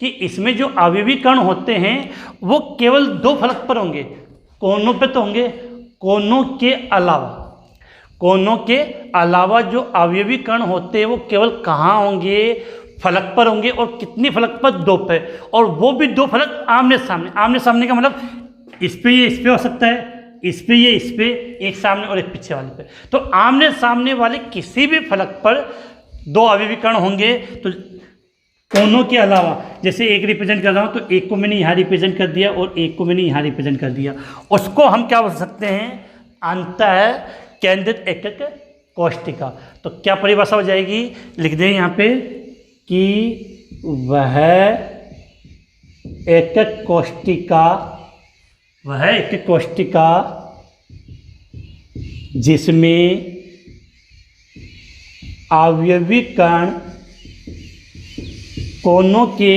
कि इसमें जो अवयवी कण होते हैं वो केवल 2 फलक पर होंगे। कोनों पे तो होंगे, कोनों के अलावा जो अवयवी कण होते हैं वो केवल कहाँ होंगे? फलक पर होंगे। और कितनी फलक पर? 2 पे। और वो भी 2 फलक आमने सामने का मतलब इस पे ये इस पे हो सकता है, इस पे ये इस पे, एक सामने और एक पीछे वाले पे। तो आमने सामने वाले किसी भी फलक पर 2 अवयवी कण होंगे। तो कोनों के अलावा जैसे एक रिप्रेजेंट कर रहा हूँ, तो एक को मैंने यहाँ रिप्रेजेंट कर दिया और एक को मैंने यहाँ रिप्रेजेंट कर दिया, उसको हम क्या बोल सकते हैं? अंतः केंद्रित एकक कोष्टिका। तो क्या परिभाषा हो जाएगी? लिख दें यहाँ पे कि वह एकक कोष्टिका जिसमें अवयवी कण कोनों के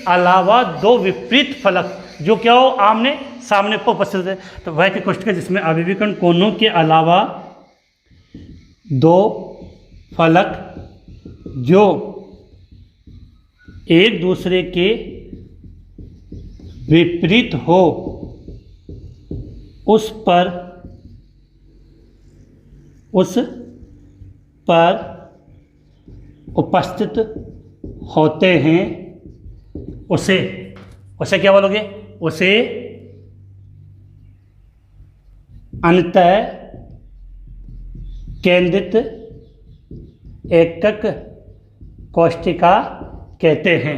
अलावा 2 विपरीत फलक जो क्या हो? आमने सामने पर उपस्थित है। तो वह की कोष्टिका जिसमें अवयवी कण कोनों के अलावा 2 फलक जो एक दूसरे के विपरीत हो उस पर उपस्थित होते हैं, उसे क्या बोलोगे? उसे अंतः केंद्रित एकक कोशिका कहते हैं।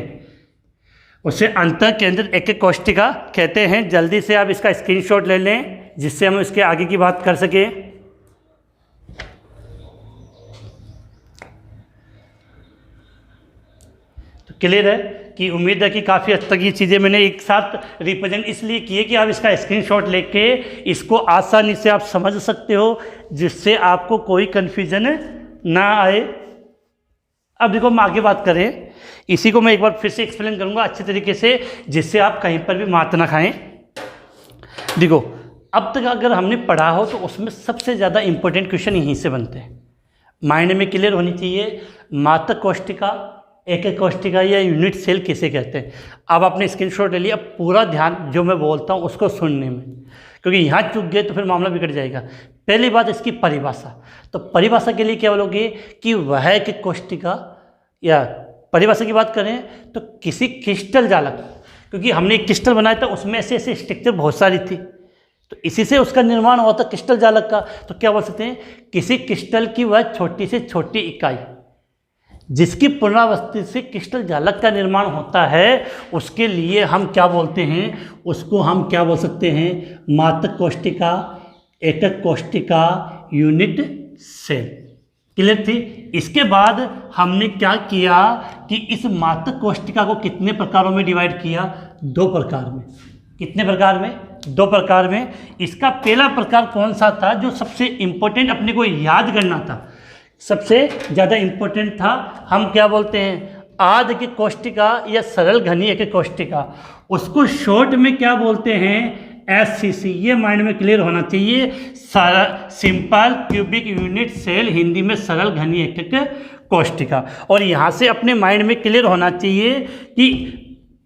उसे अंतः केंद्रित एकक कोशिका कहते हैं। जल्दी से आप इसका स्क्रीनशॉट ले लें जिससे हम इसके आगे की बात कर सकें। क्लियर है कि उम्मीद है कि काफ़ी हद तक ये चीज़ें मैंने एक साथ रिप्रेजेंट इसलिए की है कि आप इसका स्क्रीनशॉट लेके इसको आसानी से आप समझ सकते हो, जिससे आपको कोई कन्फ्यूजन ना आए। अब देखो, हम आगे बात करें, इसी को मैं एक बार फिर से एक्सप्लेन करूंगा अच्छे तरीके से, जिससे आप कहीं पर भी मात ना खाएं। देखो, अब तक अगर हमने पढ़ा हो तो उसमें सबसे ज़्यादा इंपॉर्टेंट क्वेश्चन यहीं से बनते हैं। माइंड में क्लियर होनी चाहिए, मात्रक कोशिका, एकक कोशिका या यूनिट सेल किसे कहते हैं। अब आपने स्क्रीनशॉट ले लिया, अब पूरा ध्यान जो मैं बोलता हूँ उसको सुनने में, क्योंकि यहाँ चूक गए तो फिर मामला बिगड़ जाएगा। पहली बात, इसकी परिभाषा। तो परिभाषा के लिए क्या बोलोगे कि वह एक कोशिका, या परिभाषा की बात करें तो किसी क्रिस्टल जालक, क्योंकि हमने एक क्रिस्टल बनाया था, उसमें ऐसे ऐसे स्ट्रक्चर बहुत सारी थी, तो इसी से उसका निर्माण हुआ था क्रिस्टल जालक का। तो क्या बोल सकते हैं, किसी क्रिस्टल की वह छोटी से छोटी इकाई जिसकी पुनरावृत्ति से क्रिस्टल जालक का निर्माण होता है, उसके लिए हम क्या बोलते हैं, उसको हम क्या बोल सकते हैं, मात्रक कोशिका, एकक कोशिका, यूनिट सेल। क्लियर थी। इसके बाद हमने क्या किया कि इस मात्रक कोशिका को कितने प्रकारों में डिवाइड किया? 2 प्रकार में। कितने प्रकार में? 2 प्रकार में। इसका पहला प्रकार कौन सा था जो सबसे इंपॉर्टेंट अपने को याद करना था, सबसे ज़्यादा इंपॉर्टेंट था? हम क्या बोलते हैं, आध की कोशिका या सरल घनीय एकक कोशिका। उसको शॉर्ट में क्या बोलते हैं? SCC। ये माइंड में क्लियर होना चाहिए। Simple cubic unit cell, Hindi में सरल घनीय एकक कोशिका। और यहाँ से अपने माइंड में क्लियर होना चाहिए कि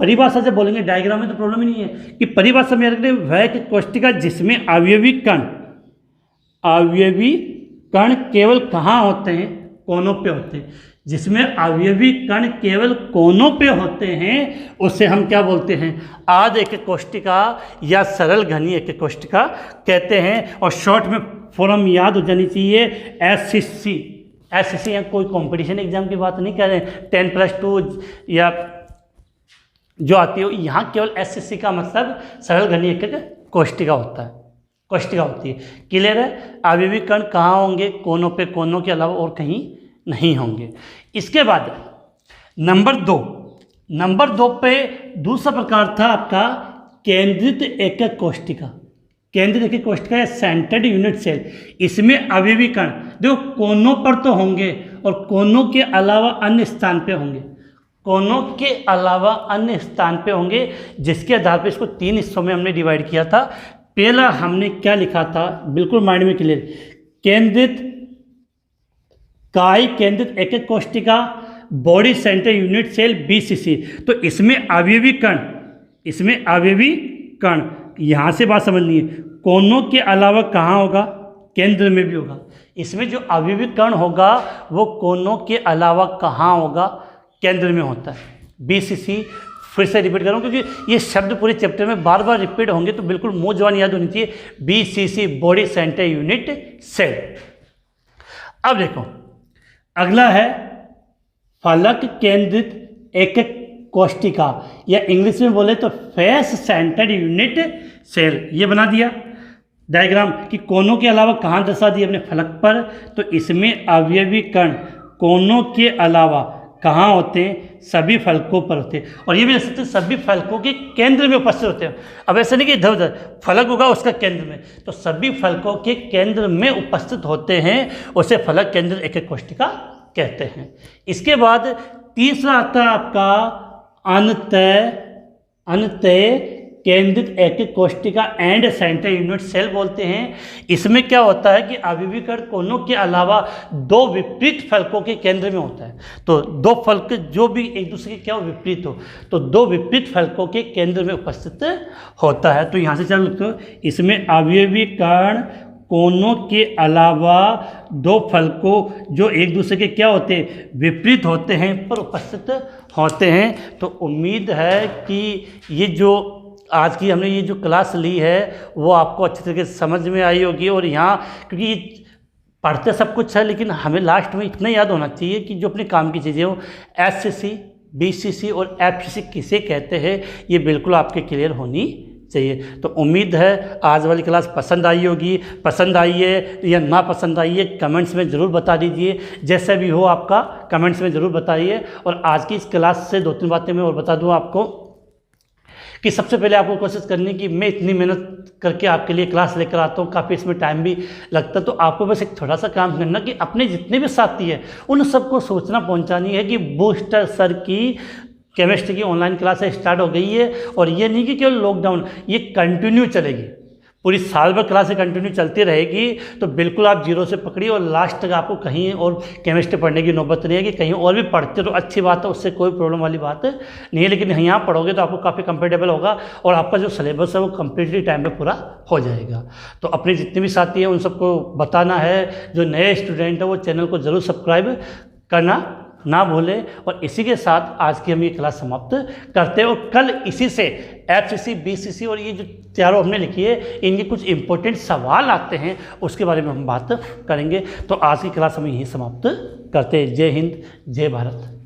परिभाषा से बोलेंगे, डायग्राम में तो प्रॉब्लम ही नहीं है, कि परिभाषा में रखते वह एक कोशिका जिसमें अवयवी कण केवल कहाँ होते हैं? कोनों पे होते हैं। जिसमें अवयवी कण केवल कोनों पे होते हैं उसे हम क्या बोलते हैं? आध एकक कोशिका या सरल घनीय एकक कोशिका कहते हैं। और शॉर्ट में फॉर्म याद हो जानी चाहिए, SCC। SCC यहाँ कोई कंपटीशन एग्जाम की बात नहीं कर रहे हैं, 10+2 या जो आती हो, यहाँ केवल SCC का मतलब सरल घनीय एकक कोशिका होता है, कोशिका होती है। क्लियर है। अवयवी कण कहाँ होंगे? कोनों पे, कोनों के अलावा और कहीं नहीं होंगे। इसके बाद नंबर 2 पे दूसरा प्रकार था आपका केंद्रित एकक कोशिका। केंद्रित एकक कोशिका या सेंटर्ड यूनिट सेल। इसमें अवयवी कण देखो कोनों पर तो होंगे और कोनों के अलावा अन्य स्थान पे होंगे, कोनों के अलावा अन्य स्थान पे होंगे, जिसके आधार पर इसको 3 हिस्सों में हमने डिवाइड किया था। पहला हमने क्या लिखा था, बिल्कुल माइंड में क्लियर, केंद्रित एकक कोशिका, body centre unit cell, BCC। तो इसमें अवयवी कण, यहाँ से बात समझनी है, कोनों के अलावा कहाँ होगा? केंद्र में भी होगा। इसमें जो अवयवी कण होगा वो कोनों के अलावा कहाँ होगा? केंद्र में होता है, BCC। फिर से रिपीट करूँ क्योंकि ये शब्द पूरे चैप्टर में बार बार रिपीट होंगे, तो बिल्कुल मुँह जवान याद होनी चाहिए, BCC, body centre unit cell. अब देखो, अगला है फलक केंद्रित एकक कोशिका, या इंग्लिश में बोले तो फेस सेंटर्ड यूनिट सेल। ये बना दिया डायग्राम कि कोनों के अलावा कहाँ दर्शा दिया अपने फलक पर, तो इसमें अवयवी कण कोनों के अलावा कहाँ होते हैं? सभी फलकों पर होते हैं। और ये भी देख सकते हैं सभी फलकों के केंद्र में उपस्थित होते हैं। अब ऐसा नहीं कि इधर उधर फलक होगा उसका केंद्र में, तो सभी फलकों के केंद्र में उपस्थित होते हैं, उसे फलक केंद्रित एकक कोशिका कहते हैं। इसके बाद तीसरा आता है आपका अंतः केंद्रित एकीकृत कोशिका एंड सेंट्रल यूनिट सेल बोलते हैं। इसमें क्या होता है कि अविभीकरण कोनों के अलावा दो विपरीत फलकों के केंद्र में होता है। तो दो फलक जो भी एक दूसरे के क्या विपरीत हो, तो दो विपरीत फलकों के केंद्र में उपस्थित होता है। तो यहाँ से चलो लिखते हो, इसमें अविभीकरण कोनों के अलावा दो फलकों जो एक दूसरे के क्या होते हैं, विपरीत होते हैं, पर उपस्थित होते हैं। तो उम्मीद है कि ये जो आज की हमने ये जो क्लास ली है वो आपको अच्छी तरीके से समझ में आई होगी। और यहाँ क्योंकि ये पढ़ते सब कुछ है, लेकिन हमें लास्ट में इतना याद होना चाहिए कि जो अपने काम की चीज़ें हो, SCC, BCC और FCC किसे कहते हैं, ये बिल्कुल आपके क्लियर होनी चाहिए। तो उम्मीद है आज वाली क्लास पसंद आई होगी। पसंद आई है या ना पसंद आई है कमेंट्स में ज़रूर बता दीजिए, जैसे भी हो आपका कमेंट्स में ज़रूर बताइए। और आज की इस क्लास से 2-3 बातें मैं और बता दूं आपको कि सबसे पहले आपको कोशिश करनी है कि मैं इतनी मेहनत करके आपके लिए क्लास लेकर आता हूँ, काफ़ी इसमें टाइम भी लगता है, तो आपको बस एक थोड़ा सा काम करना कि अपने जितने भी साथी हैं उन सबको सूचना पहुँचानी है कि बूस्टर सर की केमिस्ट्री की ऑनलाइन क्लासें स्टार्ट हो गई है। और ये नहीं कि केवल लॉकडाउन, ये कंटिन्यू चलेगी, पूरी साल भर क्लासें कंटिन्यू चलती रहेगी। तो बिल्कुल आप जीरो से पकड़िए और लास्ट तक आपको कहीं और केमिस्ट्री पढ़ने की नौबत नहीं है। कि कहीं और भी पढ़ते तो अच्छी बात है, उससे कोई प्रॉब्लम वाली बात नहीं है, लेकिन यहाँ पढ़ोगे तो आपको काफ़ी कंफर्टेबल होगा और आपका जो सिलेबस है वो कम्प्लीटली टाइम पे पूरा हो जाएगा। तो अपने जितने भी साथी हैं उन सबको बताना है, जो नए स्टूडेंट हैं वो चैनल को ज़रूर सब्सक्राइब करना ना भूलें। और इसी के साथ आज की हम ये क्लास समाप्त करते हैं। और कल इसी से FCC, BCC और ये जो चारों हमने लिखी है, इनके कुछ इंपॉर्टेंट सवाल आते हैं, उसके बारे में हम बात करेंगे। तो आज की क्लास हम यहीं समाप्त करते हैं। जय हिंद, जय भारत।